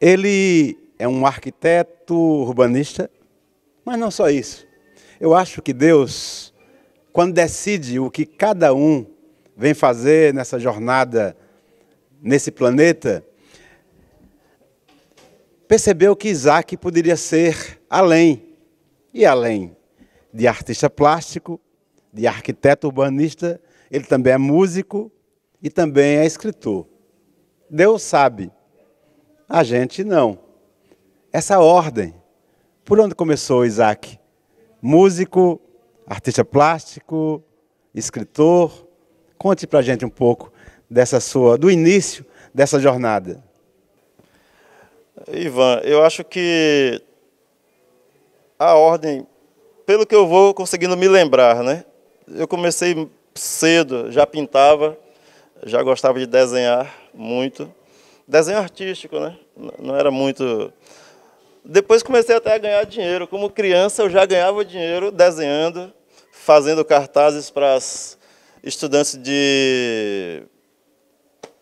Ele é um arquiteto urbanista, mas não só isso. Eu acho que Deus, quando decide o que cada um vem fazer nessa jornada, nesse planeta, percebeu que Isaac poderia ser além, e além de artista plástico, de arquiteto urbanista, ele também é músico e também é escritor. Deus sabe, a gente não. Essa ordem, por onde começou Isaac? Músico, artista plástico, escritor. Conte pra gente um pouco do início dessa jornada. Ivan, eu acho que a ordem, pelo que eu vou conseguindo me lembrar, né? Eu comecei cedo, já pintava, já gostava de desenhar muito. Desenho artístico, né? Não era muito... Depois comecei até a ganhar dinheiro. Como criança eu já ganhava dinheiro desenhando, fazendo cartazes para as estudantes de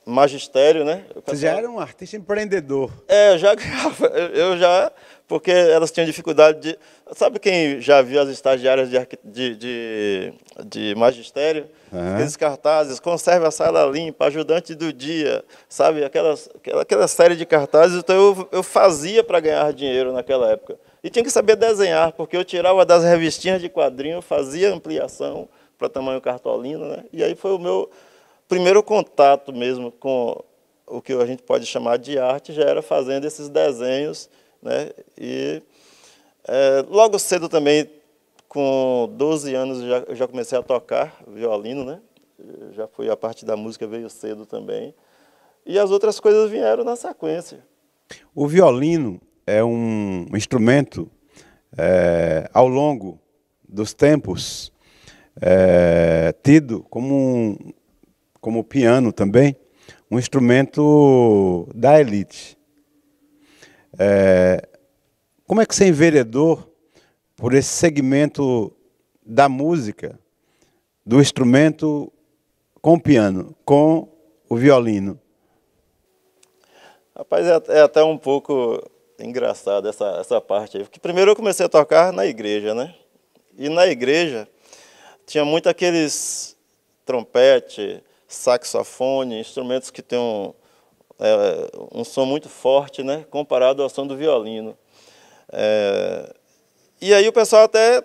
magistério, né? Você já era um artista empreendedor. É, eu já ganhava, porque elas tinham dificuldade de... Sabe quem já viu as estagiárias de magistério? Uhum. Aqueles cartazes, conserve a sala limpa, ajudante do dia, sabe? Aquela série de cartazes, então eu fazia para ganhar dinheiro naquela época. E tinha que saber desenhar, porque eu tirava das revistinhas de quadrinho, fazia ampliação para tamanho cartolina, né? E aí foi o meu primeiro contato mesmo com o que a gente pode chamar de arte, já era fazendo esses desenhos, né? E logo cedo também, com 12 anos, eu já comecei a tocar violino, né? Já foi a parte da música, veio cedo também. E as outras coisas vieram na sequência. O violino é um instrumento, ao longo dos tempos, tido como o piano também, um instrumento da elite. Como é que você enveredou por esse segmento da música, do instrumento com o piano, com o violino? Rapaz, é até um pouco engraçado essa parte aí. Porque primeiro eu comecei a tocar na igreja, né? E na igreja tinha muito aqueles trompete, saxofone, instrumentos que têm um som muito forte, né, comparado ao som do violino. E aí o pessoal até,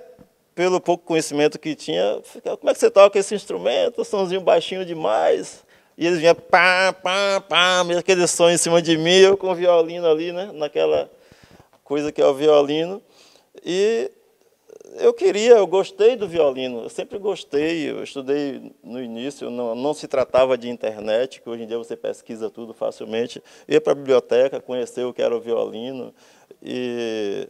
pelo pouco conhecimento que tinha, ficava, como é que você toca esse instrumento? Somzinho baixinho demais. E eles vinham pá, pá, pá, mesmo aquele som em cima de mim, eu com o violino ali, né, naquela coisa que é o violino. E eu gostei do violino, eu sempre gostei, eu estudei no início, não se tratava de internet, que hoje em dia você pesquisa tudo facilmente, ia para a biblioteca, conhecer o que era o violino, e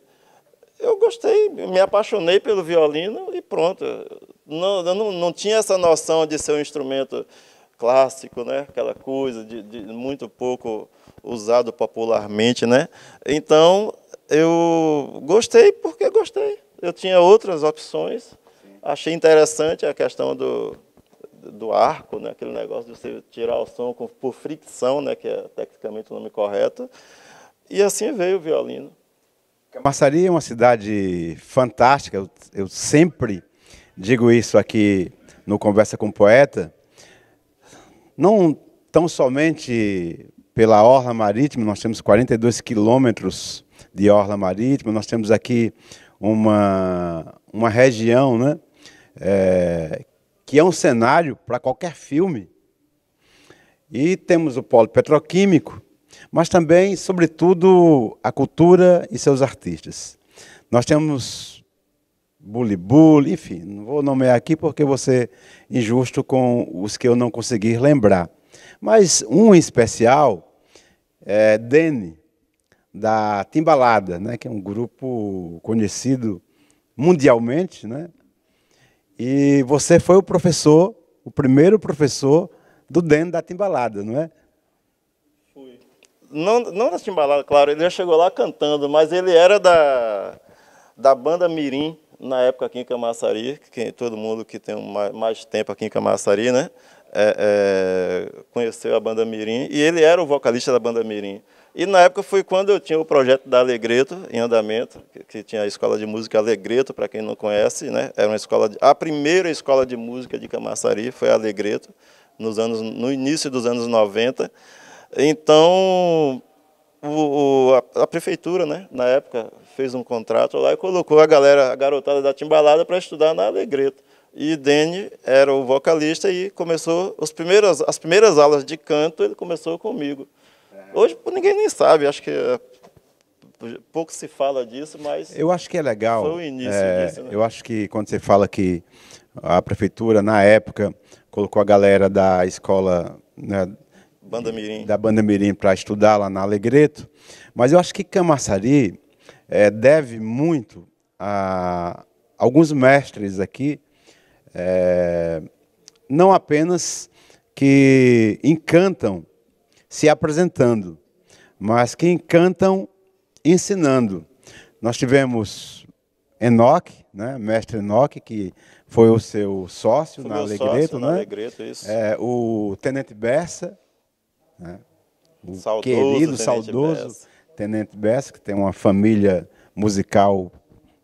eu gostei, me apaixonei pelo violino e pronto. Eu não tinha essa noção de ser um instrumento clássico, né? Aquela coisa de muito pouco usado popularmente, né? Então, eu gostei porque gostei. Eu tinha outras opções, achei interessante a questão do arco, né? Aquele negócio de você tirar o som por fricção, né? Que é tecnicamente o nome correto, e assim veio o violino. Camaçari é uma cidade fantástica, eu sempre digo isso aqui no Conversa com o Poeta, não tão somente pela orla marítima, nós temos 42 quilômetros de orla marítima, nós temos aqui uma região, né, que é um cenário para qualquer filme. E temos o polo petroquímico, mas também, sobretudo, a cultura e seus artistas. Nós temos Buli-Buli, enfim, não vou nomear aqui porque vou ser injusto com os que eu não conseguir lembrar. Mas um em especial é Dene, da Timbalada, né, que é um grupo conhecido mundialmente, né? E você foi o primeiro professor do Dene da Timbalada, não é? Fui. Não da Timbalada, claro, ele já chegou lá cantando, mas ele era da banda Mirim, na época aqui em Camaçari, que todo mundo que tem mais tempo aqui em Camaçari, né, conheceu a banda Mirim, e ele era o vocalista da banda Mirim. E na época foi quando eu tinha o projeto da Alegreto em andamento, que tinha a escola de música Alegreto, para quem não conhece, né? Era uma escola, a primeira escola de música de Camaçari foi a Alegreto, no início dos anos 90. Então, a prefeitura, né, na época, fez um contrato lá e colocou a garotada da Timbalada para estudar na Alegreto. E Dene era o vocalista e começou as primeiras aulas de canto, ele começou comigo. Hoje ninguém nem sabe, acho que pouco se fala disso, mas eu acho que é legal. Foi o início disso, né? Eu acho que quando você fala que a prefeitura, na época, colocou a galera da escola, né, Banda Mirim, da Banda Mirim para estudar lá na Alegreto, mas eu acho que Camaçari deve muito a alguns mestres aqui, não apenas que encantam se apresentando, mas que encantam ensinando. Nós tivemos Enoque, né, mestre Enoque, que foi o seu sócio na Alegreto, né? Alegreto, isso. O Tenente Bessa, né? O Saudoso querido, Tenente saudoso Bessa. Tenente Bessa, que tem uma família musical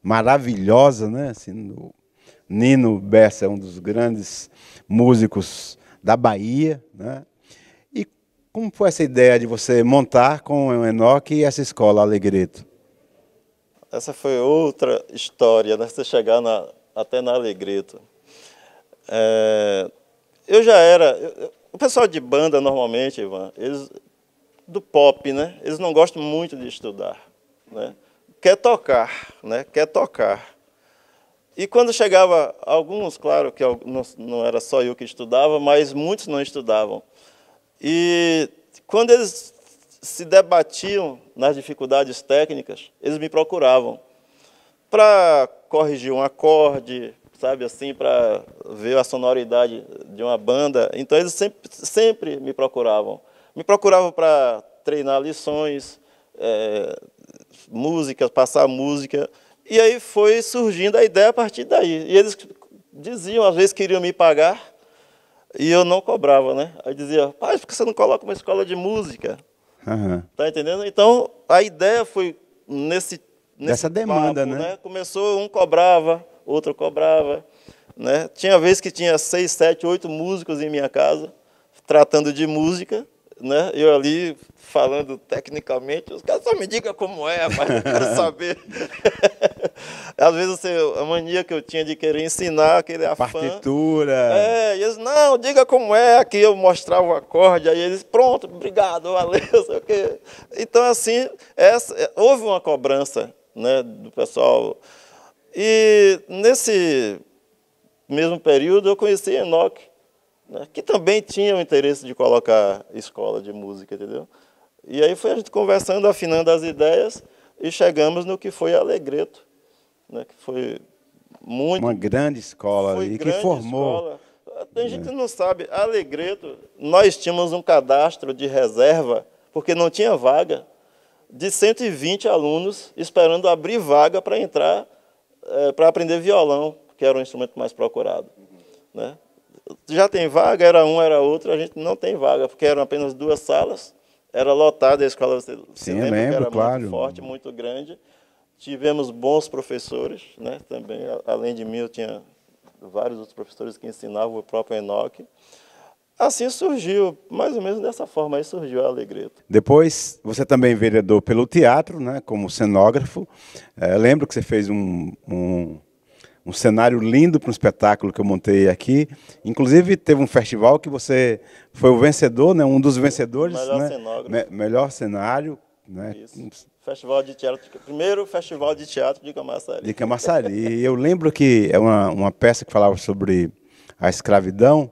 maravilhosa, né? Assim, o Nino Bessa é um dos grandes músicos da Bahia, né? E como foi essa ideia de você montar com o Enoque essa escola Alegreto? Essa foi outra história, né? Você chegar até na Alegreto. Eu já era... O pessoal de banda, normalmente, Ivan, eles, do pop, né? Eles não gostam muito de estudar, né? Quer tocar, né? Quer tocar. E quando chegava alguns, claro que não era só eu que estudava, mas muitos não estudavam. E quando eles se debatiam nas dificuldades técnicas, eles me procuravam para corrigir um acorde, sabe assim, para ver a sonoridade de uma banda. Então eles sempre me procuravam. Me procuravam para treinar lições, músicas, passar música. E aí foi surgindo a ideia a partir daí. E eles diziam, às vezes queriam me pagar, e eu não cobrava, né? Aí dizia, pai, por que você não coloca uma escola de música? Uhum. Tá entendendo? Então, a ideia foi dessa demanda, papo, né? Começou, um cobrava, outro cobrava, né? Tinha vez que tinha 6, 7, 8 músicos em minha casa, tratando de música, né? Eu ali falando tecnicamente, os caras só me digam como é, rapaz, não quero saber. Às vezes a mania que eu tinha de querer ensinar, aquele afã. Partitura. E eles, não, diga como é, aqui eu mostrava o acorde, aí eles, pronto, obrigado, valeu, sei o quê. Então, assim, houve uma cobrança, né, do pessoal. E nesse mesmo período eu conheci Enoque, né, que também tinha o interesse de colocar escola de música, entendeu? E aí foi a gente conversando, afinando as ideias e chegamos no que foi a Alegreto, né, que foi muito... Uma grande escola e que formou... Tem gente que não sabe, a Alegreto, nós tínhamos um cadastro de reserva, porque não tinha vaga, de 120 alunos esperando abrir vaga para entrar, para aprender violão, que era o instrumento mais procurado, né? Já tem vaga, era um, era outro, a gente não tem vaga, porque eram apenas 2 salas, era lotada a escola, você Sim, lembra, lembro, que era claro. muito forte, muito grande. Tivemos bons professores, né, também, além de mim eu tinha vários outros professores que ensinavam, o próprio Enoque. Assim surgiu, mais ou menos dessa forma aí surgiu a Alegreto. Depois, você também vereador pelo teatro, né, como cenógrafo. Lembro que você fez um cenário lindo para um espetáculo que eu montei aqui. Inclusive, teve um festival que você foi o vencedor, né, um dos vencedores. Melhor né, cenógrafo. Melhor cenário. Né, Isso. Festival de teatro, primeiro festival de teatro de Camaçari. De Camaçari. E eu lembro que é uma peça que falava sobre a escravidão,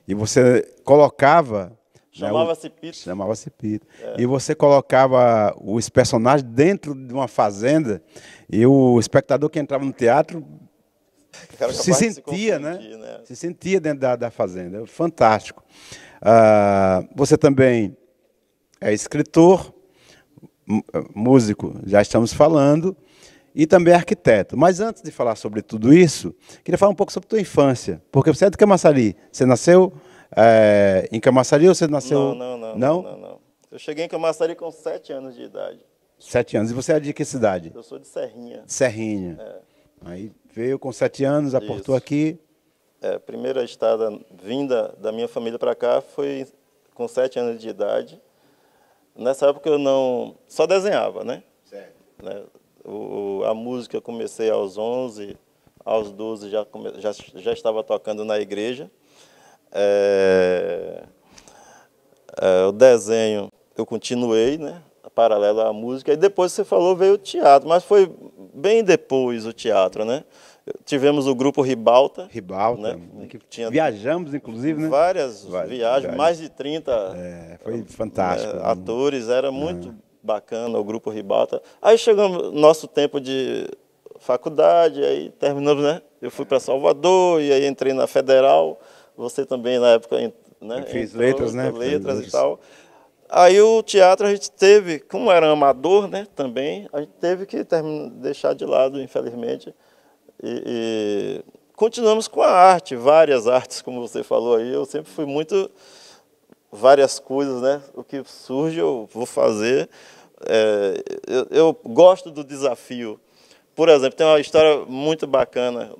e você colocava... Chamava-se Pito. Chamava-se Pito. E você colocava os personagens dentro de uma fazenda, e o espectador que entrava no teatro se sentia, né? Se sentia dentro da fazenda. Fantástico. Você também é escritor, músico, já estamos falando, e também arquiteto. Mas antes de falar sobre tudo isso, queria falar um pouco sobre a tua infância, porque você é de Camaçari. Você nasceu em Camaçari ou você nasceu... Não. Eu cheguei em Camaçari com 7 anos de idade. 7 anos. E você é de que cidade? Eu sou de Serrinha. Serrinha. Aí veio com 7 anos, aportou Isso. aqui. A primeira estada vinda da minha família para cá foi com 7 anos de idade. Nessa época eu não... só desenhava, né? Certo. Né? A música eu comecei aos 11, aos 12 já estava tocando na igreja. O desenho eu continuei, né? Paralelo à música. E depois você falou, veio o teatro, mas foi bem depois o teatro, né? Tivemos o grupo Ribalta. Ribalta. Né? Viajamos, inclusive, né? Várias viagens, mais de 30 foi fantástico. atores, era muito bacana o grupo Ribalta. Aí chegamos no nosso tempo de faculdade, aí terminamos, né? Eu fui para Salvador e aí entrei na Federal. Você também, na época, né? Eu fiz letras, né? Letras e tal. Aí o teatro a gente teve, como era amador, né? Também, a gente teve que deixar de lado, infelizmente. E continuamos com a arte, várias artes, como você falou aí. Eu sempre fui muito... várias coisas, né? O que surge eu vou fazer. Eu gosto do desafio. Por exemplo, tem uma história muito bacana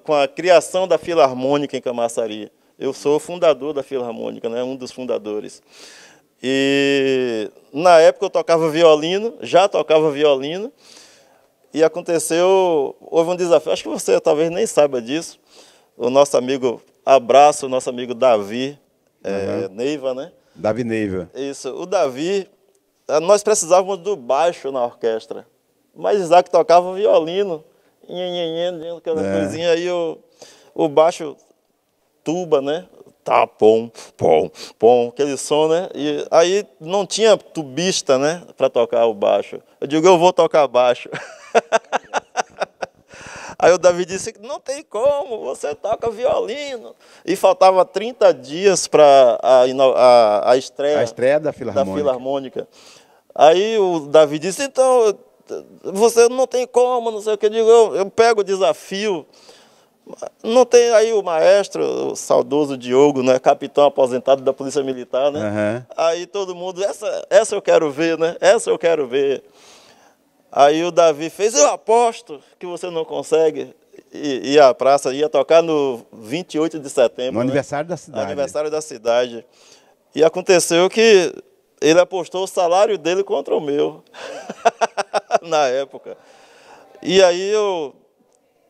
com a criação da Filarmônica em Camaçari. Eu sou o fundador da Filarmônica, né? Um dos fundadores. E na época eu tocava violino, já tocava violino. E aconteceu, houve um desafio, acho que você talvez nem saiba disso. O nosso amigo, abraço, o nosso amigo Davi, Neiva, né? Davi Neiva. Isso, o Davi, nós precisávamos do baixo na orquestra. Mas Isaac tocava violino, aquela coisinha, aí o baixo, tuba, né? Tá, pom, pom, pom, aquele som, né? E aí não tinha tubista, né? Para tocar o baixo. Eu digo, eu vou tocar baixo. Aí o Davi disse, não tem como, você toca violino. E faltava 30 dias para a estreia da Filarmônica. Aí o Davi disse, então, você não tem como, não sei o que. Eu digo, eu pego o desafio. Não tem aí o maestro, o saudoso Diogo, né, capitão aposentado da Polícia Militar, né? Aí todo mundo, essa eu quero ver, né? Essa eu quero ver. Aí o Davi fez, eu aposto que você não consegue ir à praça, ia tocar no 28 de setembro. No aniversário da cidade. No aniversário da cidade. E aconteceu que ele apostou o salário dele contra o meu, na época. E aí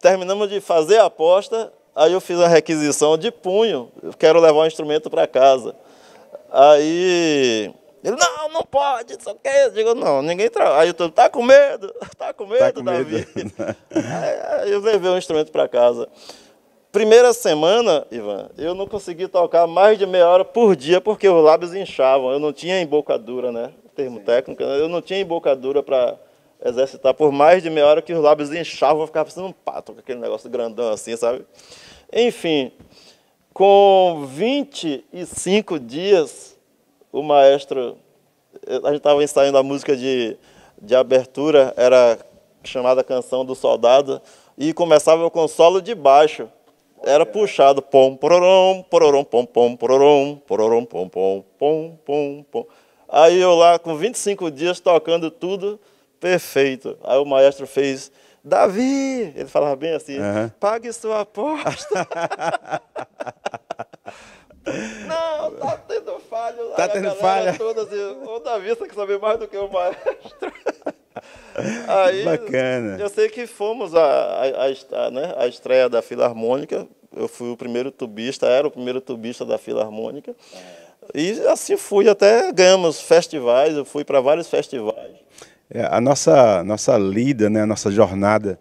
terminamos de fazer a aposta, aí eu fiz a requisição de punho, eu quero levar um instrumento para casa. Aí ele, não pode, só que eu digo, não, ninguém trabalha. Aí eu tô, tá com medo, Davi. Aí eu levei o instrumento para casa. Primeira semana, Ivan, eu não consegui tocar mais de meia hora por dia, porque os lábios inchavam, eu não tinha embocadura, né? Termo técnico, eu não tinha embocadura para exercitar por mais de meia hora, que os lábios inchavam, eu ficava parecendo um pato, com aquele negócio grandão assim, sabe? Enfim, com 25 dias, o maestro, a gente estava ensaiando a música de abertura, era chamada Canção do Soldado, e começava com solo de baixo. Era puxado, pom, pororom, pororom, pom, pom, pororom, pororom, pom, pom, pom, pom, pom. Aí eu lá, com 25 dias, tocando tudo, perfeito. Aí o maestro fez, Davi, ele falava bem assim, pague sua aposta. Não, tá tendo falha. Tá tendo falha. Toda assim, o Davi, você que sabe mais do que o maestro. Aí, bacana. Eu sei que fomos a estreia da Filarmônica. Eu fui o primeiro tubista, era o primeiro tubista da Filarmônica. E assim fui, até ganhamos festivais, eu fui para vários festivais. A nossa lida, né, a nossa jornada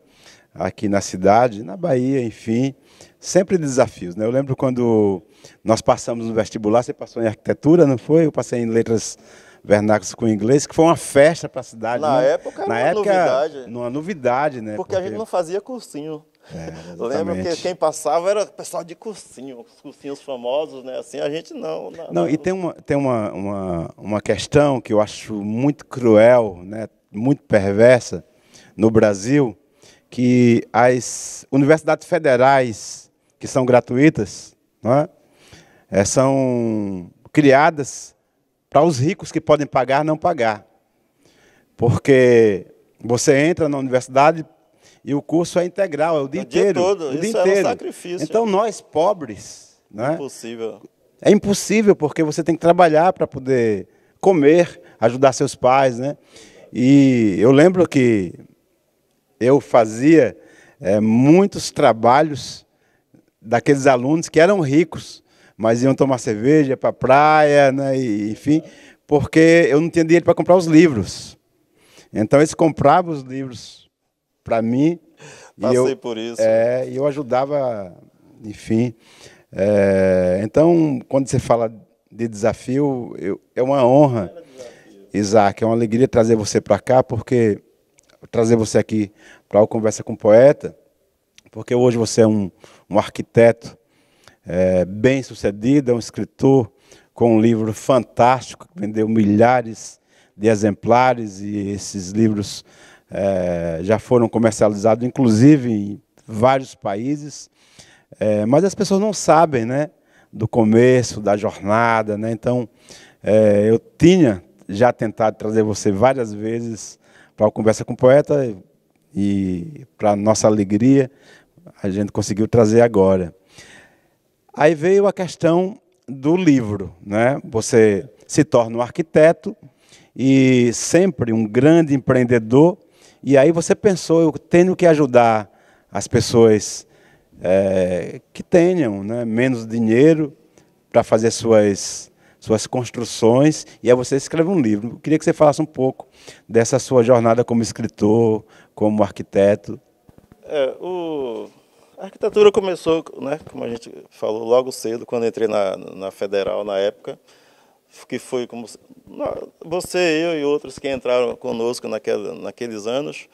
aqui na cidade, na Bahia, enfim, sempre desafios, né? Eu lembro quando nós passamos no vestibular, você passou em arquitetura, não foi? Eu passei em letras vernáculas com inglês, que foi uma festa para a cidade. Na né? época era uma novidade, né? Porque a gente não fazia cursinho. Eu lembro que quem passava era pessoal de cursinho, os cursinhos famosos, né? Assim, a gente não. Não, e tem uma questão que eu acho muito cruel, né? Muito perversa no Brasil, que as universidades federais, que são gratuitas, não é? São criadas para os ricos que podem pagar, não pagar. Porque você entra na universidade e o curso é integral, é o dia inteiro. Todo. O dia Isso inteiro. É um sacrifício. Então nós pobres, né? Impossível. É impossível, porque você tem que trabalhar para poder comer, ajudar seus pais, né? E eu lembro que eu fazia muitos trabalhos daqueles alunos que eram ricos, mas iam tomar cerveja para a praia, né? E, enfim, porque eu não tinha dinheiro para comprar os livros. Então eles compravam os livros para mim. Passei por isso. E eu ajudava, enfim. Então, quando você fala de desafio, é uma honra, Isaac, é uma alegria trazer você para cá, porque trazer você aqui para o Conversa com o Poeta, porque hoje você é um arquiteto bem-sucedido, é um escritor com um livro fantástico, que vendeu milhares de exemplares, e esses livros já foram comercializados, inclusive, em vários países. Mas as pessoas não sabem, né, do começo, da jornada, né? Então, eu tinha já tentado trazer você várias vezes para o Conversa com o Poeta, e para nossa alegria, a gente conseguiu trazer agora. Aí veio a questão do livro, né? Você se torna um arquiteto e sempre um grande empreendedor, e aí você pensou, eu tenho que ajudar as pessoas que tenham, né, menos dinheiro para fazer suas construções, e aí você escreve um livro. Eu queria que você falasse um pouco dessa sua jornada como escritor, como arquiteto. A arquitetura começou, né, como a gente falou, logo cedo, quando entrei na Federal, na época, que foi como você, eu e outros que entraram conosco naqueles anos.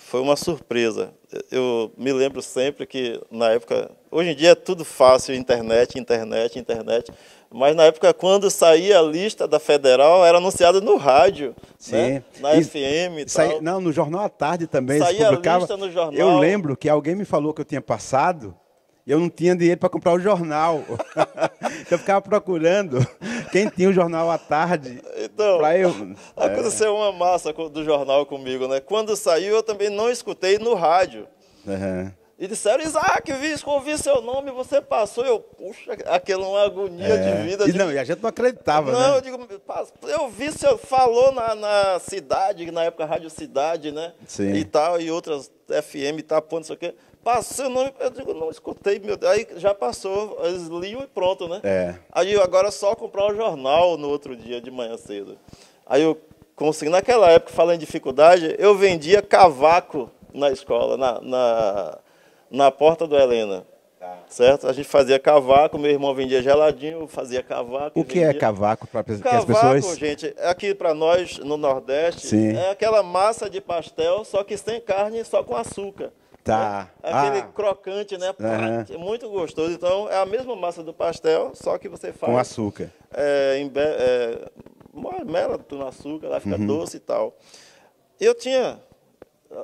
Foi uma surpresa. Eu me lembro sempre que, na época, hoje em dia é tudo fácil, internet, mas na época, quando saía a lista da Federal, era anunciada no rádio, né? Na FM e tal. Não, no Jornal à Tarde também. Saía a lista no jornal. Eu lembro que alguém me falou que eu tinha passado, e eu não tinha dinheiro para comprar o jornal. Eu ficava procurando quem tinha o Jornal à Tarde. Então, aconteceu uma massa do jornal comigo, né? Quando saiu, eu também não escutei no rádio. Uhum. E disseram, Isaac, ouvi seu nome, você passou. Eu, puxa, aquela uma agonia de vida. E a gente não acreditava, não, né? Eu digo, eu vi, você falou na cidade, na época Rádio Cidade, né? Sim. E tal, e outras FM, Itapuã, não sei o quê. Passou o nome, eu digo, não escutei, meu Deus. Aí já passou, eles liam e pronto, né? Aí agora é só comprar um jornal no outro dia, de manhã cedo. Aí eu consegui, naquela época, falando em dificuldade, eu vendia cavaco na escola, na porta do Helena. Certo? A gente fazia cavaco, meu irmão vendia geladinho, fazia cavaco. O que é cavaco para as pessoas? Cavaco, gente, aqui para nós, no Nordeste, Sim. é aquela massa de pastel, só que sem carne, só com açúcar. Tá. Né? Aquele crocante, né? É muito gostoso. Então, é a mesma massa do pastel, só que você faz... Com açúcar. Mela no açúcar, lá fica doce e tal. Eu tinha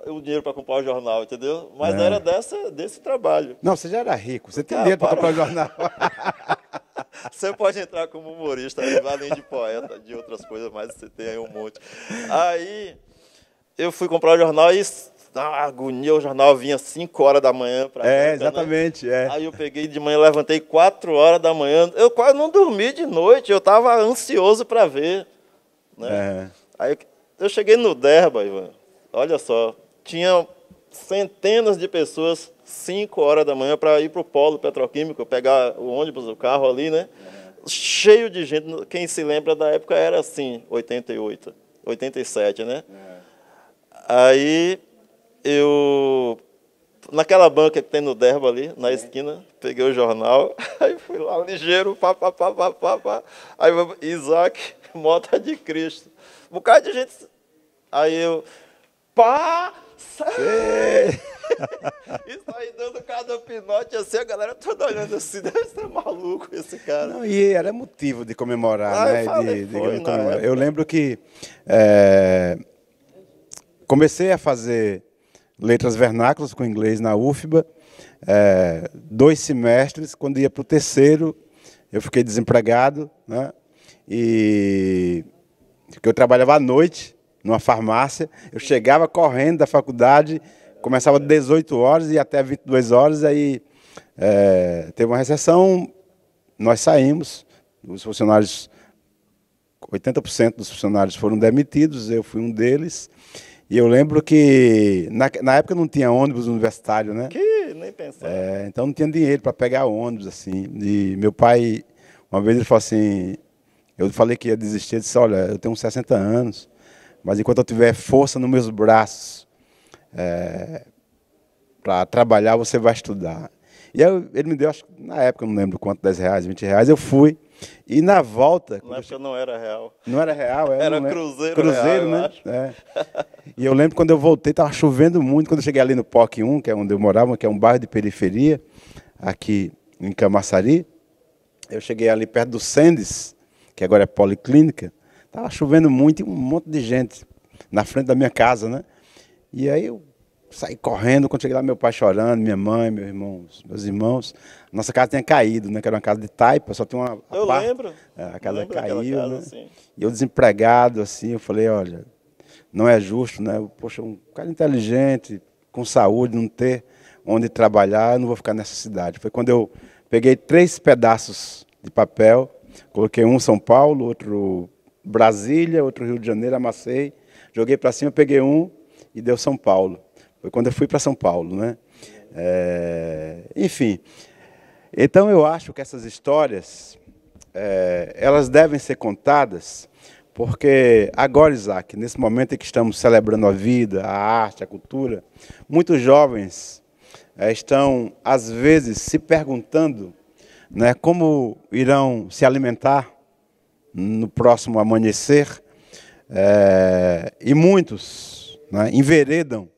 o dinheiro para comprar o jornal, entendeu? Mas era desse trabalho. Não, você já era rico, você tem dinheiro para comprar o jornal. Você pode entrar como humorista, além de poeta, de outras coisas, mas você tem aí um monte. Aí, eu fui comprar o jornal e... agonia, o jornal vinha 5 horas da manhã para cá, exatamente. Né? Aí eu peguei de manhã, levantei 4 horas da manhã. Eu quase não dormi de noite, eu estava ansioso para ver. Né? Aí eu cheguei no Derba, Ivan, olha só, tinha centenas de pessoas 5 horas da manhã para ir para o polo petroquímico, pegar o ônibus, o carro ali, né? Cheio de gente. Quem se lembra da época era assim, 88, 87, né? Aí eu, naquela banca que tem no Derba ali, na esquina, peguei o jornal, aí fui lá ligeiro, aí Isaac, Mota de Cristo. Um bocado de gente. Aí eu, isso aí dando cada pinote assim, a galera toda olhando assim, deve ser maluco esse cara. Não, e era motivo de comemorar, né? Comemorar. Eu lembro que comecei a fazer letras vernáculas com inglês na UFBA, 2 semestres. Quando ia para o terceiro, eu fiquei desempregado, né? e que eu trabalhava à noite numa farmácia. Eu chegava correndo da faculdade, começava às 18 horas e até 22 horas, aí teve uma recessão, nós saímos, os funcionários, 80% dos funcionários foram demitidos, eu fui um deles. E eu lembro que na época não tinha ônibus universitário, né? Que nem pensar. Então não tinha dinheiro para pegar ônibus, assim. E meu pai, uma vez ele falou assim, eu falei que ia desistir, ele disse, olha, eu tenho uns 60 anos, mas enquanto eu tiver força nos meus braços para trabalhar, você vai estudar. E aí, ele me deu, acho, na época, eu não lembro quanto, 10 reais, 20 reais, eu fui. E na volta... Na época não era real. Não era real, Era não cruzeiro Cruzeiro, real, né? E eu lembro quando eu voltei, estava chovendo muito. Quando eu cheguei ali no POC 1, que é onde eu morava, que é um bairro de periferia, aqui em Camaçari, eu cheguei ali perto do Sendes, que agora é Policlínica, estava chovendo muito e um monte de gente na frente da minha casa, né? E aí eu saí correndo, quando cheguei lá, meu pai chorando, minha mãe, meus irmãos. Nossa casa tinha caído, né? Que era uma casa de taipa, só tinha uma Eu parte. lembro. A casa Lembro caiu, daquela casa, né? assim. E eu desempregado, assim, eu falei, olha, não é justo, né? Poxa, um cara inteligente, com saúde, não ter onde trabalhar, eu não vou ficar nessa cidade. Foi quando eu peguei 3 pedaços de papel, coloquei um São Paulo, outro Brasília, outro Rio de Janeiro, amassei, joguei para cima, peguei um e deu São Paulo. Foi quando eu fui para São Paulo, né? Enfim, então eu acho que essas histórias, elas devem ser contadas, porque agora, Isaac, nesse momento em que estamos celebrando a vida, a arte, a cultura, muitos jovens estão, às vezes, se perguntando, né, como irão se alimentar no próximo amanhecer, e muitos, né, enveredam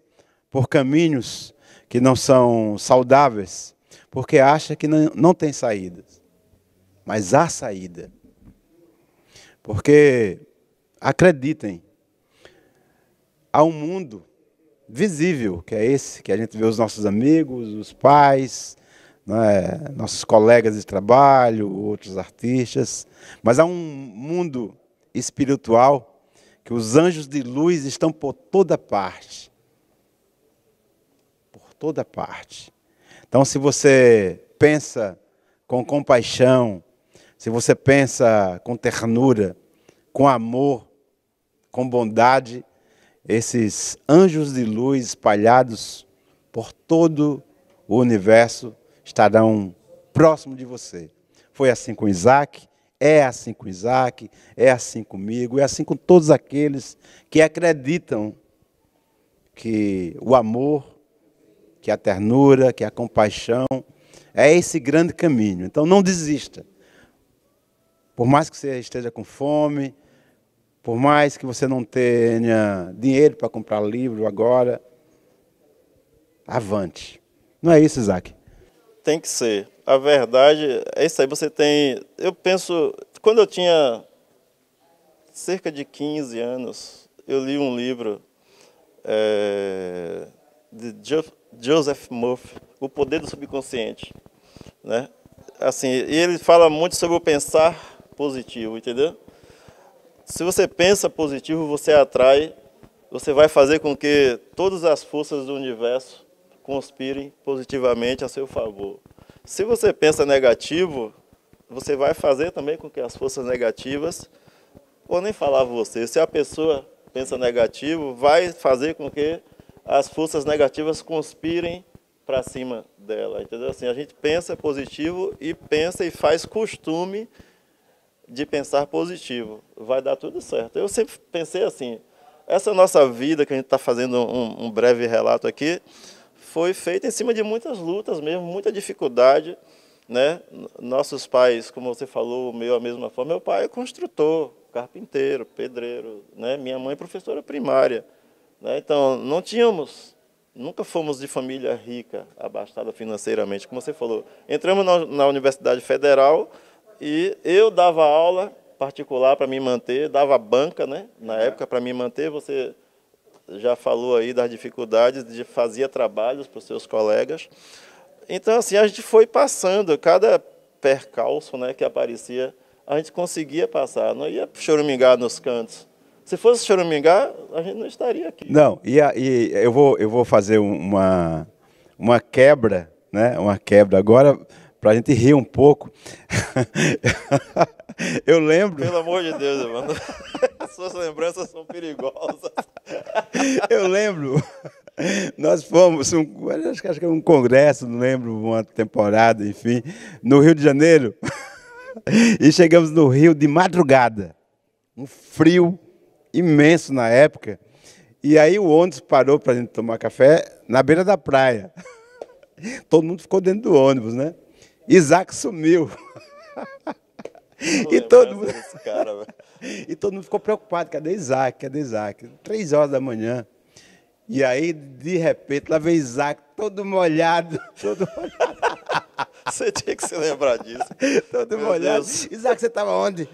por caminhos que não são saudáveis, porque acha que não tem saídas. Mas há saída. Porque, acreditem, há um mundo visível, que é esse, que a gente vê os nossos amigos, os pais, né, nossos colegas de trabalho, outros artistas, mas há um mundo espiritual que os anjos de luz estão por toda parte. Por toda parte. Então, se você pensa com compaixão, se você pensa com ternura, com amor, com bondade, esses anjos de luz espalhados por todo o universo estarão próximo de você. Foi assim com Isaac, é assim com Isaac, é assim comigo, é assim com todos aqueles que acreditam que o amor, que a ternura, que a compaixão é esse grande caminho. Então não desista. Por mais que você esteja com fome, por mais que você não tenha dinheiro para comprar livro agora, avante. Não é isso, Isaac? Tem que ser. A verdade é isso aí. Você tem... Eu penso... Quando eu tinha cerca de 15 anos, eu li um livro de Joseph Murphy, O Poder do Subconsciente, né? Assim, e ele fala muito sobre o pensar positivo, entendeu? Se você pensa positivo, você atrai, você vai fazer com que todas as forças do universo conspirem positivamente a seu favor. Se você pensa negativo, você vai fazer também com que as forças negativas, vou nem falar você, se a pessoa pensa negativo, vai fazer com que as forças negativas conspirem para cima dela, entendeu? Assim, a gente pensa positivo e pensa e faz costume de pensar positivo. Vai dar tudo certo. Eu sempre pensei assim, essa nossa vida que a gente está fazendo um breve relato aqui, foi feita em cima de muitas lutas mesmo, muita dificuldade, né? Nossos pais, como você falou, o meu a mesma forma, meu pai é construtor, carpinteiro, pedreiro, né? Minha mãe professora primária, né? Então, não tínhamos, nunca fomos de família rica, abastada financeiramente, como você falou. Entramos na Universidade Federal e eu dava aula particular para me manter, dava banca, né? Na época para me manter. Você já falou aí das dificuldades de fazer trabalhos para os seus colegas. Então, assim, a gente foi passando, cada percalço, né, que aparecia, a gente conseguia passar, não ia choramingar nos cantos. Se fosse choramingar, a gente não estaria aqui. Não, e eu vou fazer uma quebra, né? Uma quebra agora para a gente rir um pouco. Eu lembro. Pelo amor de Deus, mano. Suas lembranças são perigosas. Eu lembro. Nós fomos, acho que era um congresso, não lembro, uma temporada, enfim, no Rio de Janeiro. E chegamos no Rio de madrugada. Um frio imenso na época. E aí o ônibus parou para a gente tomar café na beira da praia. Todo mundo ficou dentro do ônibus, né? Isaac sumiu. E todo mundo... e todo mundo ficou preocupado. Cadê Isaac? Cadê Isaac? 3 horas da manhã. E aí, de repente, lá vem Isaac, todo molhado. Todo molhado. Você tinha que se lembrar disso. Todo molhado. Isaac, você estava onde?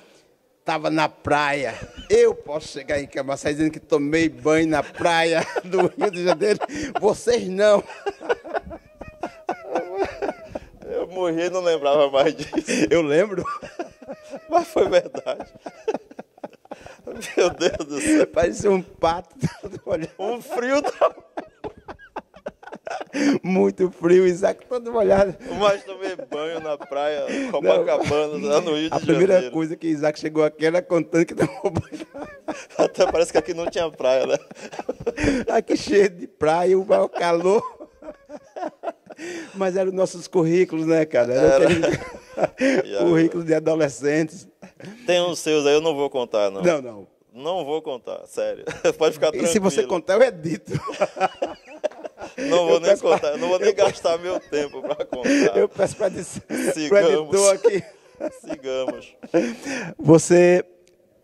Estava na praia. Eu posso chegar em Camaçari dizendo que tomei banho na praia do Rio de Janeiro. Vocês não. Eu morri e não lembrava mais disso. Eu lembro. Mas foi verdade. Meu Deus do céu. Parecia um pato. Todo molhado. Um frio. Muito frio, Isaac todo molhado. Mas tomei banho na praia Copacabana, lá no Rio de Janeiro. A primeira coisa que Isaac chegou aqui era contando que tomou banho. Até parece que aqui não tinha praia, né? Aqui cheio de praia, o maior calor. Mas eram nossos currículos, né, cara? Era currículos de adolescentes. Tem uns seus aí, eu não vou contar, não. Não. Não vou contar, sério. Pode ficar tranquilo. E se você contar, eu edito. Não vou nem contar, não vou nem gastar meu tempo para contar. Eu peço para o editor aqui. Sigamos. Você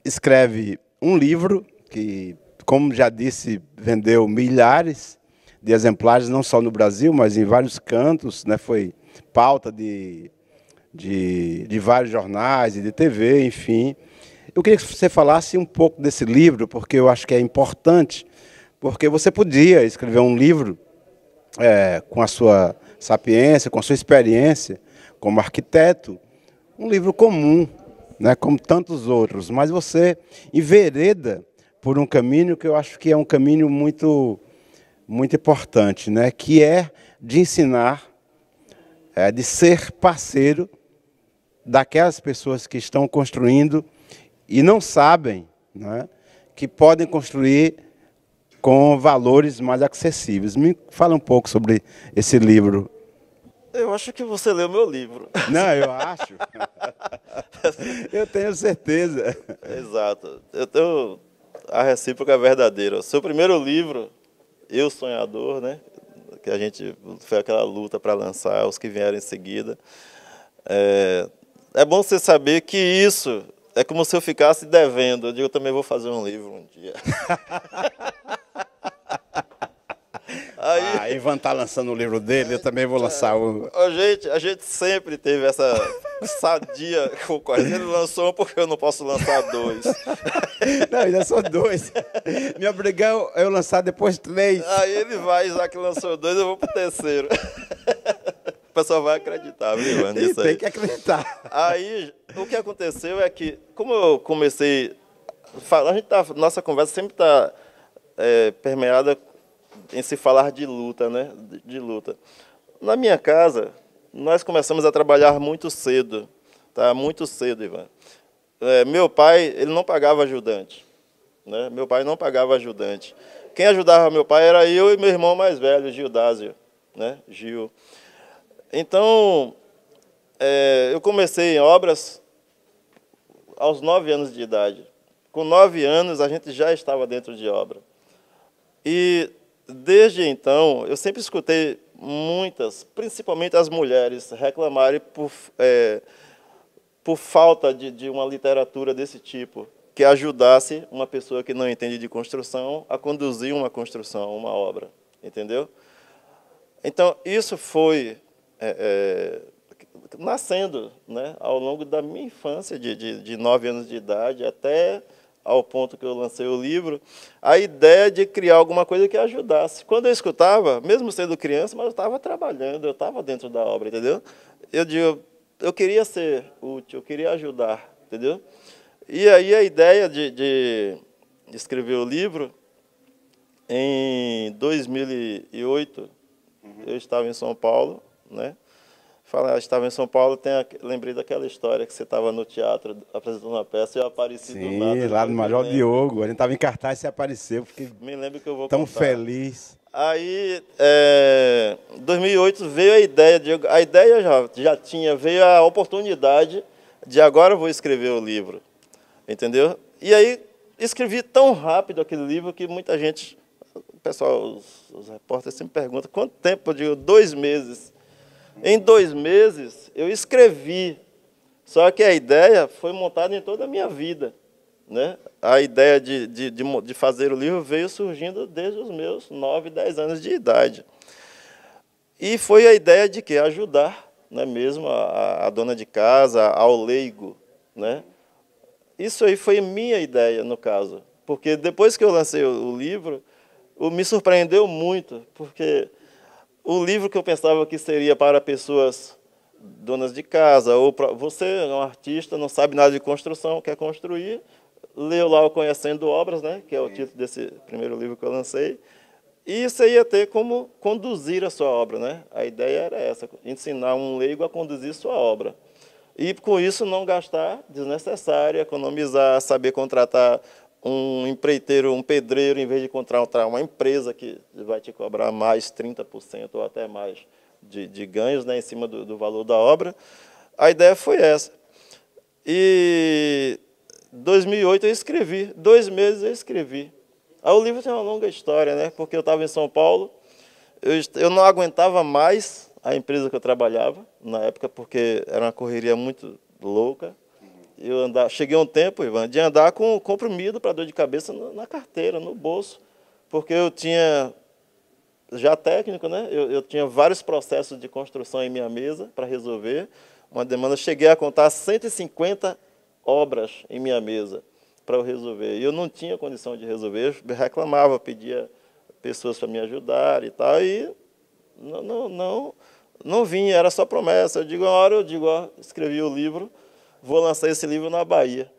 escreve um livro que, como já disse, vendeu milhares de exemplares, não só no Brasil, mas em vários cantos, né? Foi pauta de vários jornais e de TV, enfim. Eu queria que você falasse um pouco desse livro, porque eu acho que é importante, porque você podia escrever um livro com a sua sapiência, com a sua experiência como arquiteto, um livro comum, né, como tantos outros, mas você envereda por um caminho que eu acho que é um caminho muito, muito importante, né, que é de ensinar, de ser parceiro daquelas pessoas que estão construindo e não sabem, né, que podem construir com valores mais acessíveis. Me fala um pouco sobre esse livro. Eu acho que você leu meu livro. Não, eu acho. Eu tenho certeza. Exato. A recíproca é verdadeira. O seu primeiro livro, Eu Sonhador, né? Que a gente foi aquela luta para lançar, os que vieram em seguida. É bom você saber que isso é como se eu ficasse devendo. Eu digo, eu também vou fazer um livro um dia. Aí Ivan está lançando o livro dele, eu também vou lançar o... A gente sempre teve essa sadia concorrência. Ele lançou um porque eu não posso lançar 2. Não, ainda são 2. Me obrigou a eu lançar depois 3. Aí ele vai, Isaac lançou 2, eu vou pro terceiro. O pessoal vai acreditar, viu, Ivan, nisso aí. Tem que acreditar. Aí, o que aconteceu é que, como eu comecei... Nossa conversa sempre está permeada em se falar de luta, né? De luta. Na minha casa, nós começamos a trabalhar muito cedo, tá? Muito cedo, Ivan. Meu pai, ele não pagava ajudante, né? Meu pai não pagava ajudante. Quem ajudava meu pai era eu e meu irmão mais velho, Gildásio, né? Gil. Então, eu comecei em obras aos 9 anos de idade. Com 9 anos, a gente já estava dentro de obra. E desde então, eu sempre escutei muitas, principalmente as mulheres, reclamarem por falta de uma literatura desse tipo, que ajudasse uma pessoa que não entende de construção a conduzir uma construção, uma obra, entendeu? Então, isso foi nascendo, né, ao longo da minha infância, de 9 anos de idade, até ao ponto que eu lancei o livro, a ideia de criar alguma coisa que ajudasse. Quando eu escutava, mesmo sendo criança, mas eu estava trabalhando, eu estava dentro da obra, entendeu? Eu queria ser útil, eu queria ajudar, entendeu? E aí a ideia de escrever o livro, em 2008, eu estava em São Paulo, né? Estava em São Paulo, lembrei daquela história que você estava no teatro apresentando uma peça e eu apareci do nada. Sim, lá no Major Diogo, a gente estava em cartaz e você apareceu, fiquei Me lembro que eu vou tão contar. feliz. Aí, em 2008 veio a ideia, veio a oportunidade de agora eu vou escrever o livro, entendeu? E aí escrevi tão rápido aquele livro que muita gente, o pessoal, os repórteres sempre perguntam, quanto tempo? Eu digo, 2 meses. Em 2 meses eu escrevi, só que a ideia foi montada em toda a minha vida, né? A ideia de fazer o livro veio surgindo desde os meus 9, 10 anos de idade. E foi a ideia de que ajudar, né, mesmo a dona de casa, ao leigo, né? Isso aí foi minha ideia, no caso, porque depois que eu lancei o livro, me surpreendeu muito, porque o livro que eu pensava que seria para pessoas donas de casa, ou para você, é um artista, não sabe nada de construção, quer construir, leu lá o Conhecendo Obras, né, que é o título desse primeiro livro que eu lancei, e você ia ter como conduzir a sua obra, né? A ideia era essa, ensinar um leigo a conduzir sua obra. E com isso não gastar desnecessário, economizar, saber contratar um empreiteiro, um pedreiro, em vez de contratar uma empresa que vai te cobrar mais 30% ou até mais de ganhos, né, em cima do valor da obra. A ideia foi essa. E em 2008 eu escrevi, 2 meses eu escrevi. Aí o livro tem uma longa história, né, porque eu estava em São Paulo, eu não aguentava mais a empresa que eu trabalhava, na época, porque era uma correria muito louca. Cheguei a um tempo, Ivan, de andar com comprimido para dor de cabeça na carteira, no bolso, porque eu tinha, já técnico, né? Eu tinha vários processos de construção em minha mesa para resolver, uma demanda, cheguei a contar 150 obras em minha mesa para eu resolver, e eu não tinha condição de resolver, eu reclamava, pedia pessoas para me ajudar e tal, e não vinha, era só promessa. Uma hora eu digo, ó, escrevi o livro, vou lançar esse livro na Bahia.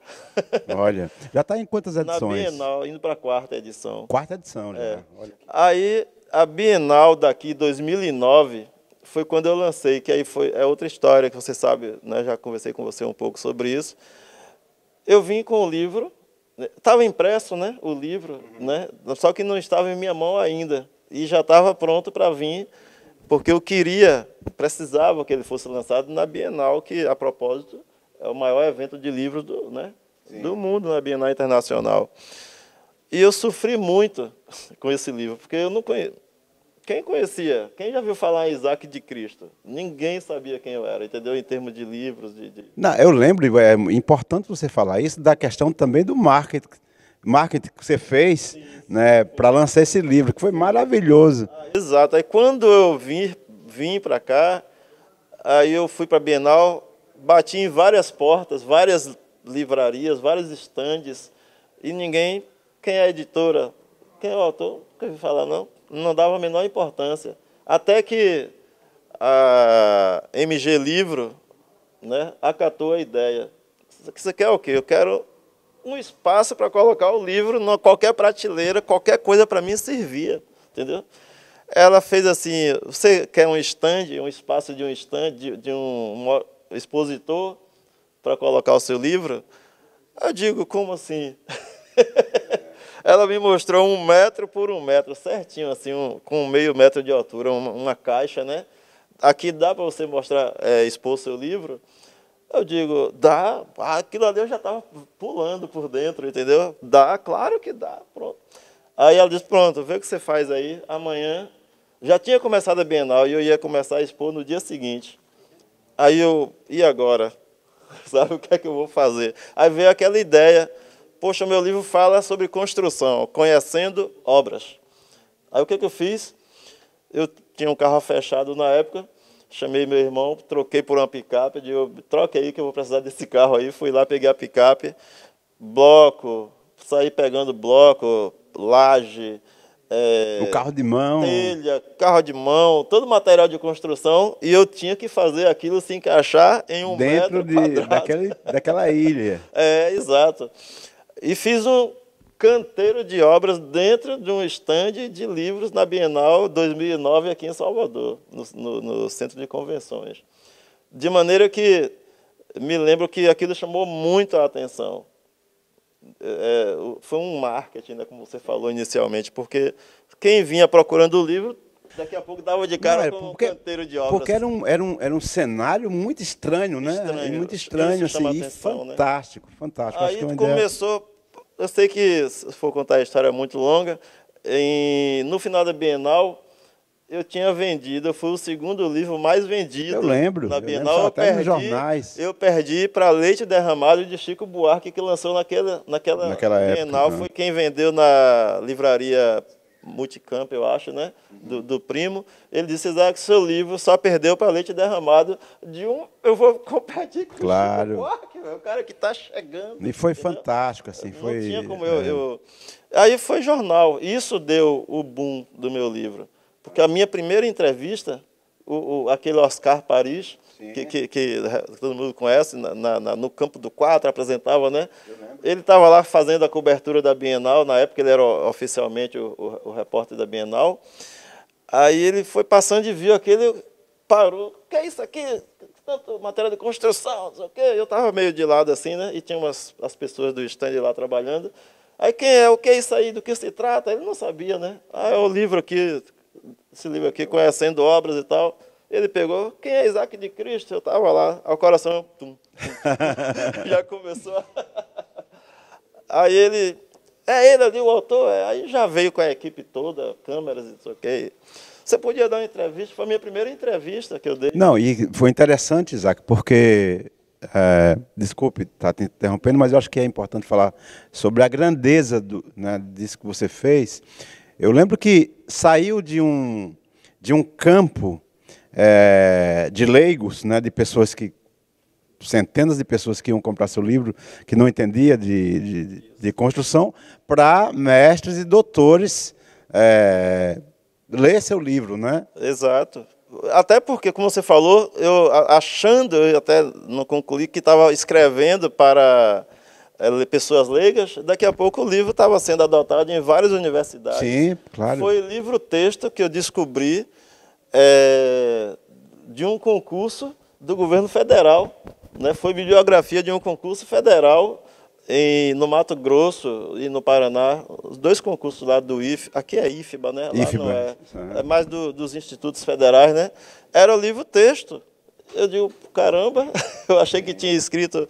Olha, já está em quantas edições? Na Bienal, indo para a 4ª edição. 4ª edição já. Olha. Aí, a Bienal daqui, 2009, foi quando eu lancei, que aí é outra história que você sabe, né? Já conversei com você um pouco sobre isso. Eu vim com o livro, estava impresso, né, o livro, né, só que não estava em minha mão ainda, e já estava pronto para vir, porque eu precisava que ele fosse lançado na Bienal, que, a propósito, é o maior evento de livros do mundo, na Bienal Internacional. E eu sofri muito com esse livro, porque eu não conheço. Quem já viu falar em Isaac de Cristo? Ninguém sabia quem eu era, entendeu? Em termos de livros. Não, eu lembro, é importante você falar isso, da questão também do marketing que você fez, né, para lançar esse livro, que foi maravilhoso. Exato. Aí quando eu vim para cá, aí eu fui para a Bienal, bati em várias portas, várias livrarias, vários estandes, e ninguém, quem é a editora, quem é o autor, nunca ouvi falar não dava a menor importância. Até que a MG Livro, né, acatou a ideia. Você quer o quê? Eu quero um espaço para colocar o livro, qualquer prateleira, qualquer coisa para mim servia, entendeu? Ela fez assim, você quer um espaço de um stand, de um expositor para colocar o seu livro? Eu digo, como assim? Ela me mostrou 1 metro por 1 metro, certinho, assim, com meio metro de altura, uma caixa, né? Aqui dá para você mostrar, expor seu livro? Eu digo, dá. Aquilo ali eu já estava pulando por dentro, entendeu? Dá, claro que dá, pronto. Aí ela disse, pronto, vê o que você faz aí, amanhã. Já tinha começado a Bienal e eu ia começar a expor no dia seguinte. Aí e agora? Sabe o que é que eu vou fazer? Aí veio aquela ideia, poxa, meu livro fala sobre construção, conhecendo obras. Aí o que eu fiz? Eu tinha um carro fechado na época, chamei meu irmão, troquei por uma picape, digo, troca aí que eu vou precisar desse carro aí. Fui lá, peguei a picape, bloco, saí pegando bloco, laje, O carro de mão. telha, carro de mão, todo material de construção, e eu tinha que fazer aquilo se encaixar em um Dentro metro quadrado. daquela ilha. É, exato. E fiz um canteiro de obras dentro de um estande de livros na Bienal 2009 aqui em Salvador, no Centro de Convenções. De maneira que me lembro que aquilo chamou muito a atenção. Foi um marketing, né, como você falou inicialmente, porque quem vinha procurando o livro, daqui a pouco dava de cara com um canteiro de obras. Porque era um cenário muito estranho, né? Estranho. Muito estranho, Isso chama assim, atenção, e fantástico, né? Fantástico. Aí começou, eu sei que, se for contar a história é muito longa, no final da Bienal, eu tinha vendido, foi o segundo livro mais vendido. Eu lembro. Na Bienal, até nos jornais. Eu perdi para Leite Derramado de Chico Buarque, que lançou naquela Bienal. Época, foi quem vendeu na livraria Multicamp, eu acho, né? Do primo. Ele disse, Isaac, seu livro só perdeu para Leite Derramado eu vou competir com o Chico Buarque, o cara que está chegando. E foi fantástico, assim. Não tinha como Aí foi jornal. Isso deu o boom do meu livro. Porque a minha primeira entrevista, aquele Oscar Paris, que todo mundo conhece, no Campo do Quatro, apresentava, né? Ele estava lá fazendo a cobertura da Bienal, na época ele era oficialmente o repórter da Bienal. Aí ele foi passando e viu aquele, parou, o que é isso aqui? Tanto matéria de construção, não sei o quê. Eu estava meio de lado assim, né? E tinha as pessoas do stand lá trabalhando. Aí o que é isso aí, do que se trata? Ele não sabia, né? É o livro aqui, esse livro aqui, Conhecendo Obras e tal. Ele pegou, quem é Isaac de Cristo? Eu estava lá, ao coração, já começou. Aí ele ali o autor, aí já veio com a equipe toda, câmeras e não sei o quê. Você podia dar uma entrevista, foi a minha primeira entrevista que eu dei. Não, e foi interessante, Isaac, porque, desculpe estar te interrompendo, mas eu acho que é importante falar sobre a grandeza disso que você fez. Eu lembro que saiu de um campo de leigos, né, de pessoas centenas de pessoas que iam comprar seu livro, que não entendia de construção, para mestres e doutores ler seu livro, né? Exato. Até porque, como você falou, eu até não concluí que estava escrevendo para pessoas leigas, daqui a pouco o livro estava sendo adotado em várias universidades. Sim, claro. Foi livro-texto que eu descobri de um concurso do governo federal, né? Foi bibliografia de um concurso federal no Mato Grosso e no Paraná, os dois concursos lá do aqui é IFBA, né? Lá IFBA. Não é mais dos institutos federais, né? Era o livro-texto. Eu digo, caramba, eu achei que tinha escrito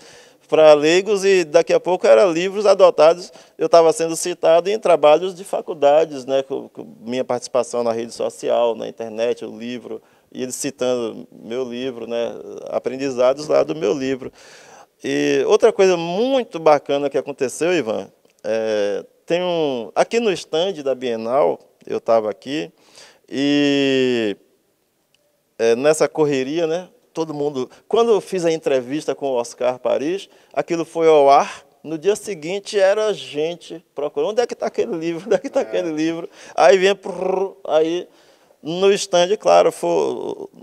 para leigos e daqui a pouco eram livros adotados. Eu estava sendo citado em trabalhos de faculdades, né? Com minha participação na rede social, na internet, o livro, e eles citando meu livro, né? Aprendizados lá do meu livro. E outra coisa muito bacana que aconteceu, Ivan, aqui no stand da Bienal, eu estava aqui, e nessa correria, né, todo mundo... Quando eu fiz a entrevista com o Oscar Paris, aquilo foi ao ar, no dia seguinte era gente procurando, onde é que está aquele livro, onde é que está aquele livro? Aí vinha, aí... No stand, claro,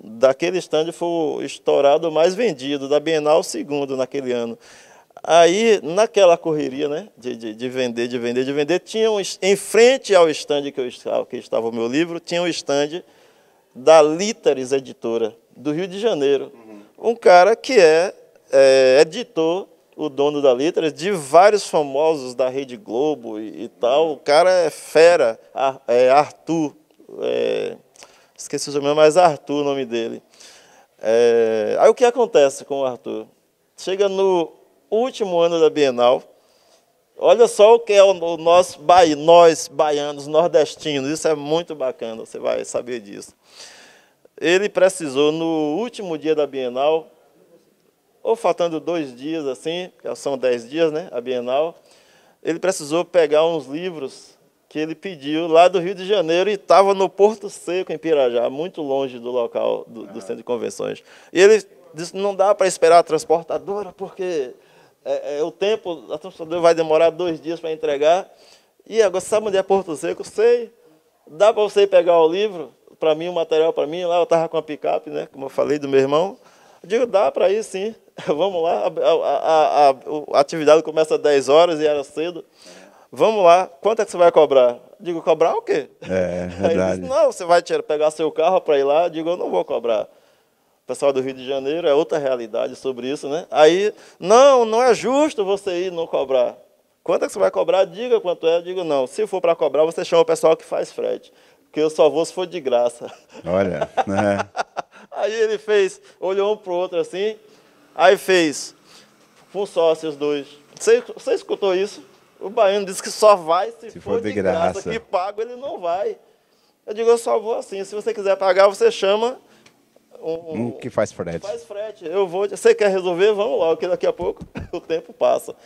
daquele stand foi o estourado mais vendido, da Bienal, o segundo naquele ano. Aí, naquela correria, né, de vender, tinha em frente ao stand que estava o meu livro, tinha um stand da Lítares Editora, do Rio de Janeiro. Um cara que é editor, o dono da Lítares, de vários famosos da Rede Globo e tal. O cara é fera, Arthur... esqueci o nome, mas Arthur o nome dele. Aí o que acontece com o Arthur? Chega no último ano da Bienal, olha só o que é nós baianos, nordestinos, isso é muito bacana, você vai saber disso. Ele precisou, no último dia da Bienal, ou faltando 2 dias, assim, são 10 dias, né, a Bienal, ele precisou pegar uns livros que ele pediu lá do Rio de Janeiro e estava no Porto Seco, em Pirajá, muito longe do local do centro de convenções. E ele disse, não dá para esperar a transportadora, porque o tempo, a transportadora vai demorar 2 dias para entregar. E agora, sabe onde é Porto Seco? Sei. dá para você pegar o livro, para mim, o material para mim, lá eu estava com a picape, né, como eu falei, do meu irmão. Eu digo, dá para ir sim, vamos lá, a atividade começa às 10 horas e era cedo. Vamos lá, quanto é que você vai cobrar? Eu digo, cobrar o quê? Aí ele disse, não, você vai pegar seu carro para ir lá? Eu digo, eu não vou cobrar. O pessoal do Rio de Janeiro é outra realidade sobre isso, né? Aí, não é justo você ir e não cobrar. Quanto é que você vai cobrar? Diga quanto é. Eu digo, não, se for para cobrar, você chama o pessoal que faz frete, porque eu só vou se for de graça. Olha, né? Aí ele fez, olhou um para o outro assim, aí fez, com sócios dois. Você escutou isso? O baiano disse que só vai se for de graça, que pago ele não vai. Eu digo, eu só vou assim, se você quiser pagar, você chama um que faz frete. Faz frete, eu vou, você quer resolver? Vamos lá, porque daqui a pouco o tempo passa.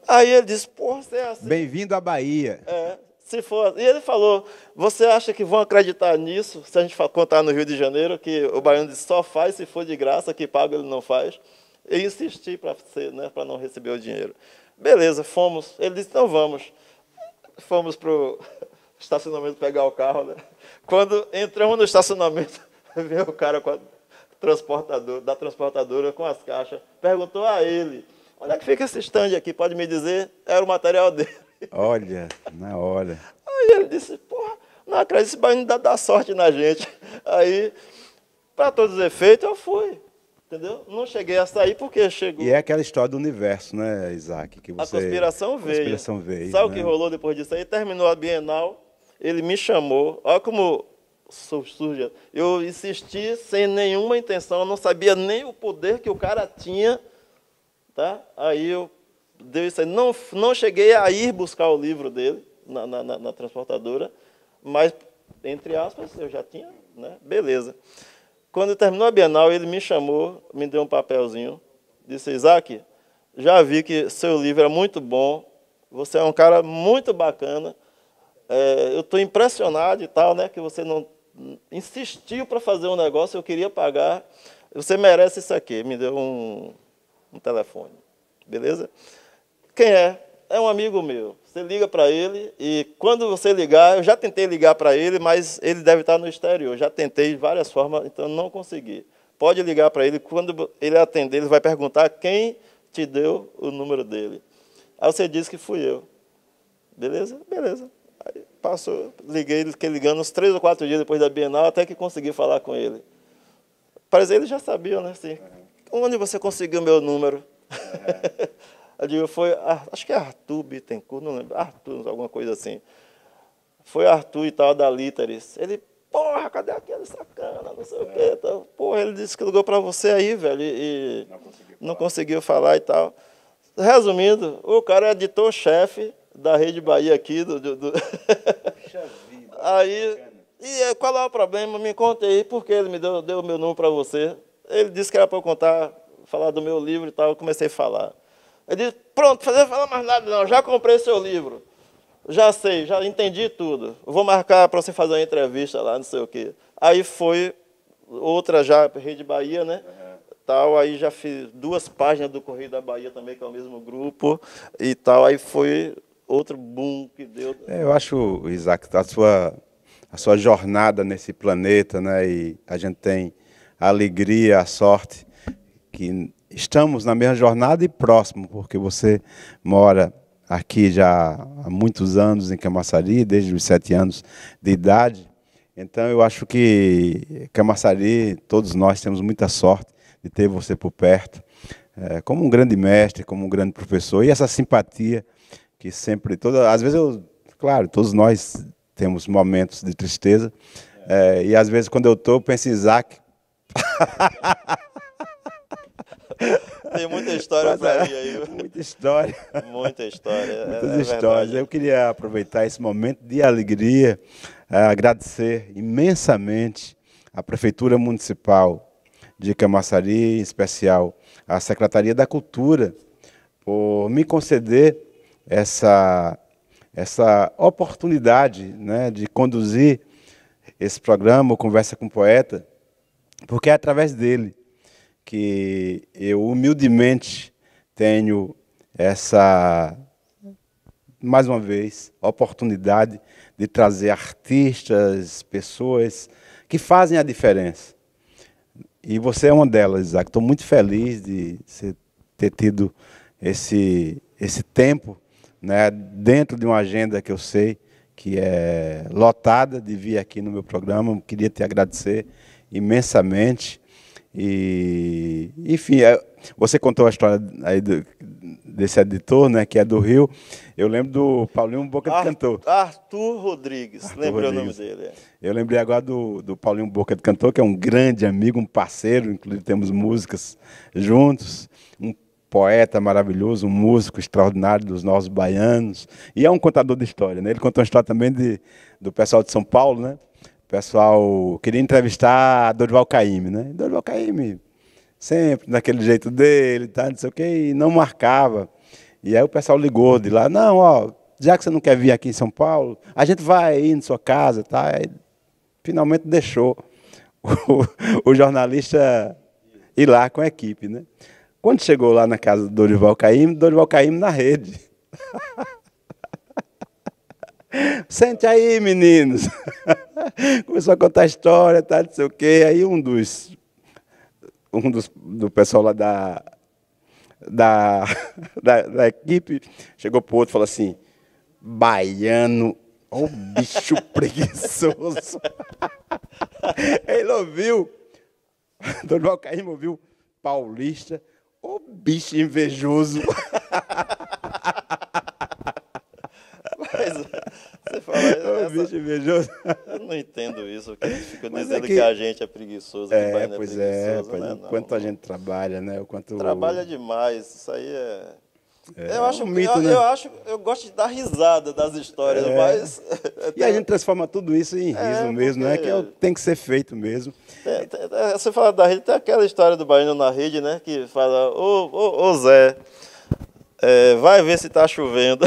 Aí ele disse, porra, você é assim. Bem-vindo à Bahia. Se for. E ele falou, você acha que vão acreditar nisso, se a gente contar no Rio de Janeiro, que o baiano disse, só faz se for de graça, que paga ele não faz? Eu insisti para não receber o dinheiro. Beleza, fomos. Ele disse, então vamos. Fomos para o estacionamento pegar o carro. Né? Quando entramos no estacionamento, veio o cara da transportadora com as caixas. Perguntou a ele, onde é que fica esse stand aqui? Pode me dizer? Era o material dele. Olha, na hora. Aí ele disse, porra, não acredito, esse baiano dá sorte na gente. Aí, para todos os efeitos, eu fui. Entendeu? Não cheguei a sair porque chegou. E é aquela história do universo, né, Isaac? Que você... A conspiração veio. Sabe o que rolou depois disso aí? Terminou a Bienal, ele me chamou. Olha como surge. Eu insisti sem nenhuma intenção, eu não sabia nem o poder que o cara tinha. Tá? Aí eu dei isso aí. Não cheguei a ir buscar o livro dele na transportadora, mas, entre aspas, eu já tinha, né? Beleza. Quando terminou a Bienal, ele me chamou, me deu um papelzinho, disse, Isaac, já vi que seu livro é muito bom, você é um cara muito bacana, eu estou impressionado e tal, né, que você não insistiu para fazer um negócio, eu queria pagar, você merece isso aqui. Me deu um telefone, beleza? Quem é? É um amigo meu. Você liga para ele e quando você ligar, eu já tentei ligar para ele, mas ele deve estar no exterior. Já tentei de várias formas, então não consegui. Pode ligar para ele, quando ele atender, ele vai perguntar quem te deu o número dele. Aí você diz que fui eu. Beleza? Beleza. Aí passou, fiquei ligando uns 3 ou 4 dias depois da Bienal, até que consegui falar com ele. Parece que ele já sabia, né? Assim, onde você conseguiu meu número? Eu digo, foi, acho que é Arthur Bittencourt, não lembro, Arthur, alguma coisa assim. Foi Arthur e tal, da Líteres. Ele, porra, cadê aquele sacana, não sei o quê. Então, porra, ele disse que ligou para você aí, velho, e não conseguiu falar e tal. Resumindo, o cara é editor-chefe da Rede Bahia aqui. Aí, e qual é o problema? Me conta aí, por que ele me deu o meu número para você? Ele disse que era para eu falar do meu livro e tal, eu comecei a falar. Ele disse, pronto, não fala mais nada não, já comprei seu livro, já sei, já entendi tudo, vou marcar para você fazer uma entrevista lá, não sei o quê. Aí foi outra já, Rede Bahia, né? Tal, aí já fiz 2 páginas do Correio da Bahia também, que é o mesmo grupo, e tal, aí foi outro boom que deu. Eu acho, Isaac, a sua jornada nesse planeta, né? E a gente tem a alegria, a sorte que estamos na mesma jornada e próximo, porque você mora aqui já há muitos anos em Camaçari, desde os 7 anos de idade. Então eu acho que Camaçari, todos nós temos muita sorte de ter você por perto, como um grande mestre, como um grande professor, e essa simpatia que sempre, às vezes claro, todos nós temos momentos de tristeza, e às vezes quando eu penso em Isaac, tem muita história para mim aí. Muita história. Muita história. Muitas histórias. Eu queria aproveitar esse momento de alegria, agradecer imensamente à Prefeitura Municipal de Camaçari, em especial à Secretaria da Cultura, por me conceder essa oportunidade, né, de conduzir esse programa, o Conversa com o Poeta, porque é através dele que eu humildemente tenho essa, mais uma vez, oportunidade de trazer artistas, pessoas que fazem a diferença. E você é uma delas, Isaac. Estou muito feliz de você ter tido esse tempo, né, dentro de uma agenda que eu sei que é lotada de vir aqui no meu programa. Eu queria te agradecer imensamente. E, enfim, você contou a história aí desse editor, né, que é do Rio. Eu lembro do Paulinho Boca de Cantor. Arthur Rodrigues, lembrei o nome dele. Eu lembrei agora do Paulinho Boca de Cantor, que é um grande amigo, um parceiro, inclusive temos músicas juntos, um poeta maravilhoso, um músico extraordinário dos nossos baianos, e é um contador de história, né? Ele contou uma história também do pessoal de São Paulo, né? O pessoal queria entrevistar Dorival Caymmi, né? Dorival Caymmi, sempre daquele jeito dele, tá, não sei o quê, e não marcava. E aí o pessoal ligou de lá, não, ó, já que você não quer vir aqui em São Paulo, a gente vai aí na sua casa, tá? Aí, finalmente deixou o jornalista ir lá com a equipe, né? Quando chegou lá na casa do Dorival Caymmi na rede. Sente aí, meninos. Começou a contar a história, tá, não sei o quê. Aí do pessoal lá da equipe chegou para o outro e falou assim, baiano, ô bicho preguiçoso. Ele ouviu, Dorival Caymmi ouviu, paulista, ô bicho invejoso. Mas você fala, bicho invejoso. Eu não entendo isso, porque eles ficam dizendo que a gente é preguiçoso, que o baiano pois é preguiçoso, né? O quanto a gente trabalha, né? O quanto trabalha demais, isso aí eu acho, um mito, né? eu gosto de dar risada das histórias, mas... E a gente transforma tudo isso em riso mesmo, né? Que tem que ser feito mesmo. Você fala da rede, tem aquela história do baiano na rede, né? Que fala, ô Zé, vai ver se tá chovendo.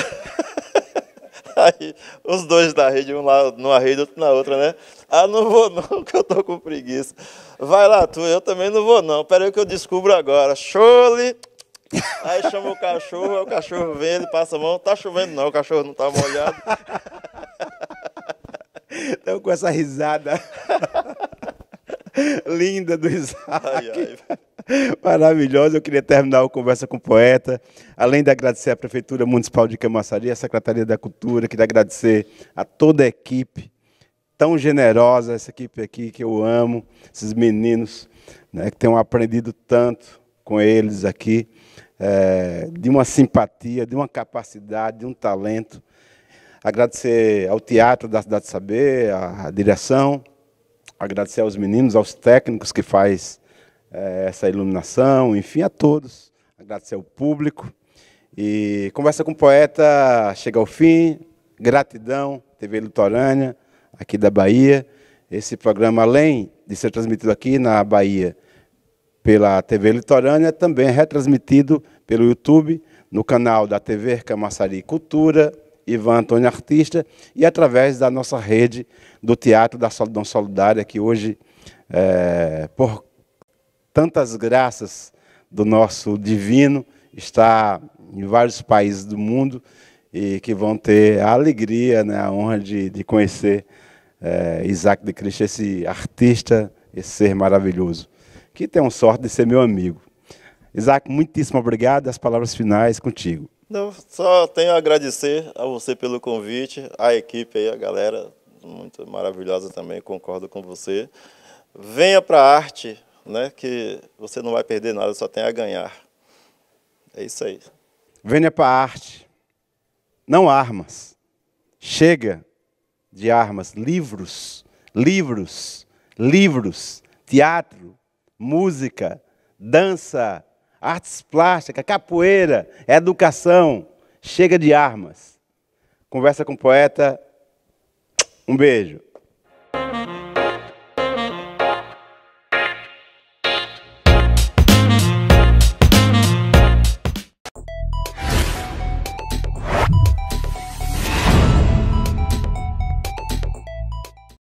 Aí os dois da rede, um lá numa rede, outro na outra, né? Ah, não vou não, que eu tô com preguiça. Vai lá tu, eu também não vou não. Pera aí que eu descubro agora. Chole! Aí chama o cachorro vem, ele passa a mão. Tá chovendo não, o cachorro não tá molhado. Então com essa risada linda do Isaac. Ai. Maravilhosa. Eu queria terminar a conversa com o poeta. Além de agradecer à Prefeitura Municipal de Camaçari, à Secretaria da Cultura, queria agradecer a toda a equipe tão generosa, essa equipe aqui que eu amo, esses meninos, né, que tenham aprendido tanto com eles aqui, de uma simpatia, de uma capacidade, de um talento. Agradecer ao Teatro da Cidade de Saber, à direção, agradecer aos meninos, aos técnicos que faz essa iluminação, enfim, a todos. Agradecer ao público. E Conversa com o Poeta chega ao fim. Gratidão, TV Litorânea, aqui da Bahia. Esse programa, além de ser transmitido aqui na Bahia pela TV Litorânea, também é retransmitido pelo YouTube, no canal da TV Camaçari Cultura, Ivan Antônio Artista, e através da nossa rede do Teatro da Solidão Solidária, que hoje, por tantas graças do nosso divino, está em vários países do mundo e que vão ter a alegria, né, a honra de conhecer Isaac de Cristo, esse artista, esse ser maravilhoso, que tem a sorte de ser meu amigo. Isaac, muitíssimo obrigado. As palavras finais contigo. Não, só tenho a agradecer a você pelo convite, a equipe aí, a galera, muito maravilhosa também, concordo com você. Venha para a arte, né, que você não vai perder nada, só tem a ganhar. É isso aí. Venha para a arte, não armas. Chega de armas, livros, teatro, música, dança, artes plásticas, capoeira, educação. Chega de armas. Conversa com o Poeta. Um beijo.